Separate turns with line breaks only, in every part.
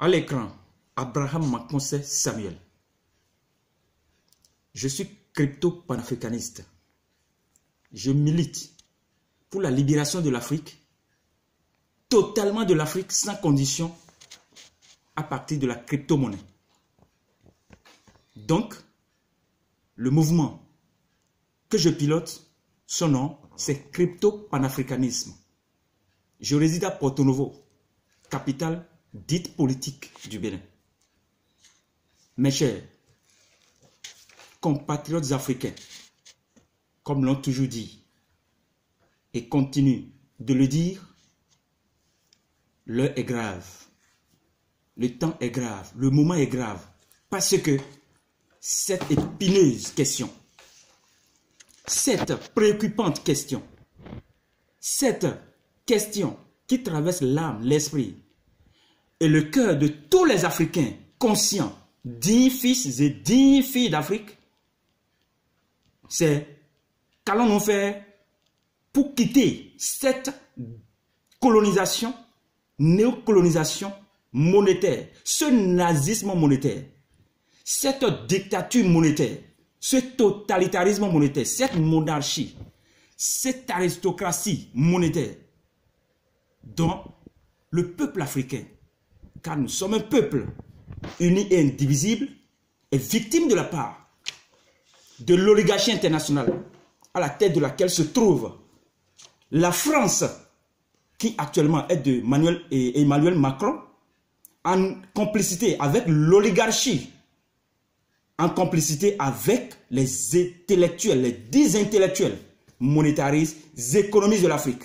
À l'écran, Abraham Makonse Samuel. Je suis crypto-panafricaniste. Je milite pour la libération de l'Afrique, totalement de l'Afrique, sans condition, à partir de la crypto-monnaie. Donc, le mouvement que je pilote, son nom, c'est crypto-panafricanisme. Je réside à Porto Novo, capitale dite politique du Bénin. Mes chers compatriotes africains, comme l'ont toujours dit, et continuent de le dire, l'heure est grave, le temps est grave, le moment est grave, parce que cette épineuse question, cette préoccupante question, cette question qui traverse l'âme, l'esprit et le cœur de tous les Africains conscients, dignes fils et dignes filles d'Afrique, c'est qu'allons-nous faire pour quitter cette colonisation, néocolonisation monétaire, ce nazisme monétaire, cette dictature monétaire, ce totalitarisme monétaire, cette monarchie, cette aristocratie monétaire dont le peuple africain, car nous sommes un peuple uni et indivisible, est victime de la part de l'oligarchie internationale à la tête de laquelle se trouve la France, qui actuellement est de Emmanuel Macron, en complicité avec l'oligarchie, en complicité avec les intellectuels, les 10 intellectuels monétaristes, économistes de l'Afrique.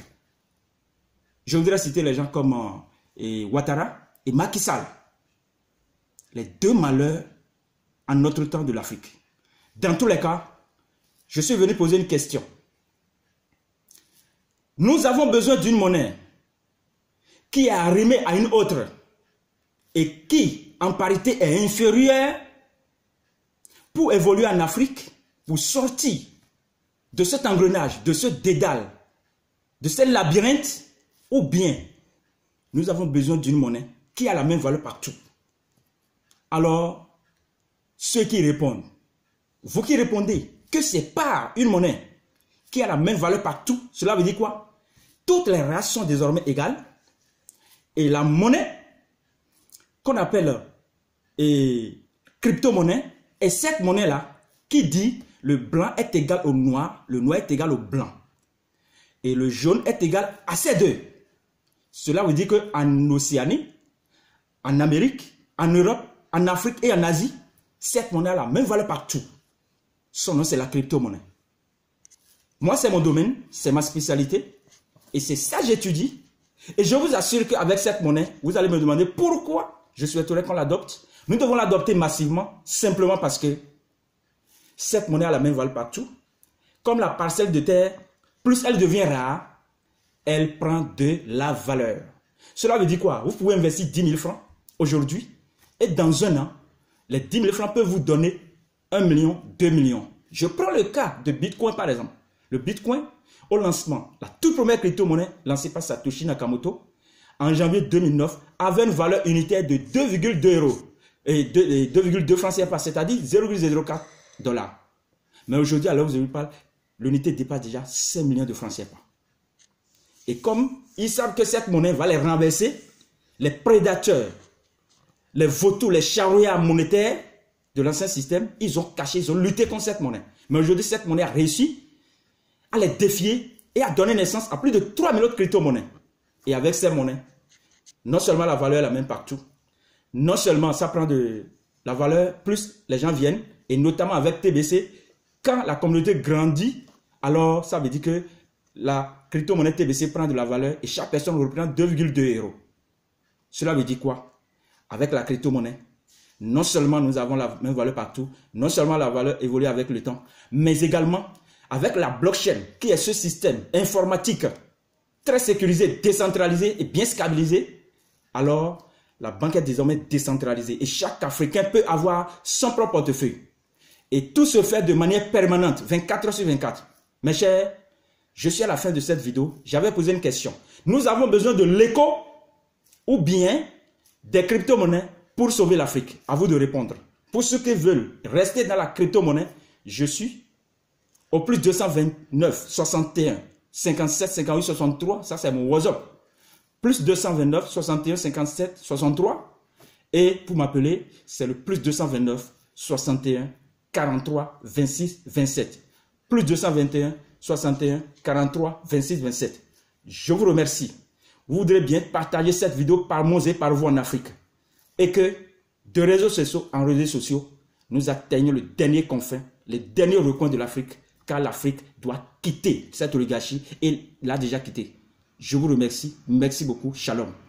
Je voudrais citer les gens comme Ouattara et Macky Sall. Les deux malheurs en notre temps de l'Afrique. Dans tous les cas, je suis venu poser une question. Nous avons besoin d'une monnaie qui est arrimée à une autre et qui, en parité, est inférieure pour évoluer en Afrique, pour sortir de cet engrenage, de ce dédale, de ce labyrinthe, ou bien nous avons besoin d'une monnaie qui a la même valeur partout. Alors, ceux qui répondent, vous qui répondez que c'est pas une monnaie qui a la même valeur partout, cela veut dire quoi? Toutes les races sont désormais égales et la monnaie qu'on appelle crypto-monnaie est cette monnaie-là qui dit le blanc est égal au noir, le noir est égal au blanc et le jaune est égal à ces deux. Cela veut dire qu'en Océanie, en Amérique, en Europe, en Afrique et en Asie, cette monnaie a la même valeur partout. Son nom, c'est la crypto-monnaie. Moi, c'est mon domaine, c'est ma spécialité. Et c'est ça que j'étudie. Et je vous assure qu'avec cette monnaie, vous allez me demander pourquoi je souhaiterais qu'on l'adopte. Nous devons l'adopter massivement, simplement parce que cette monnaie a la même valeur partout. Comme la parcelle de terre, plus elle devient rare, elle prend de la valeur. Cela veut dire quoi? Vous pouvez investir 10 000 francs aujourd'hui et dans un an, les 10 000 francs peuvent vous donner 1 million, 2 millions. Je prends le cas de Bitcoin par exemple. Le Bitcoin, au lancement, la toute première crypto-monnaie lancée par Satoshi Nakamoto en janvier 2009 avait une valeur unitaire de 2,2 euros et 2,2 francs CFA, c'est-à-dire 0,04 $. Mais aujourd'hui, à l'heure où je vous parle, l'unité dépasse déjà 5 millions de francs CFA. Et comme ils savent que cette monnaie va les renverser, les prédateurs, les vautours, les charrouillards monétaires de l'ancien système, ils ont caché, ils ont lutté contre cette monnaie. Mais aujourd'hui, cette monnaie a réussi à les défier et à donner naissance à plus de 3 millions de crypto-monnaies. Et avec ces monnaies, non seulement la valeur est la même partout, non seulement ça prend de la valeur, plus les gens viennent, et notamment avec TBC, quand la communauté grandit, alors ça veut dire que la crypto-monnaie TBC prend de la valeur et chaque personne représente 2,2 euros. Cela veut dire quoi? Avec la crypto-monnaie, non seulement nous avons la même valeur partout, non seulement la valeur évolue avec le temps, mais également avec la blockchain, qui est ce système informatique très sécurisé, décentralisé et bien stabilisé, alors la banque est désormais décentralisée et chaque Africain peut avoir son propre portefeuille. Et tout se fait de manière permanente, 24 heures sur 24. Mes chers, je suis à la fin de cette vidéo. J'avais posé une question. Nous avons besoin de l'éco ou bien des crypto-monnaies pour sauver l'Afrique? À vous de répondre. Pour ceux qui veulent rester dans la crypto-monnaie, je suis au plus 229 61 57 58 63. Ça, c'est mon WhatsApp. Plus 229 61 57 63. Et pour m'appeler, c'est le plus 229 61 43 26 27. Plus 221 61 43 26 27. Je vous remercie. Vous voudrez bien partager cette vidéo par moi et par vous en Afrique. Et que de réseaux sociaux en réseaux sociaux, nous atteignons le dernier confin, le dernier recoin de l'Afrique, car l'Afrique doit quitter cette oligarchie et l'a déjà quitté. Je vous remercie. Merci beaucoup. Shalom.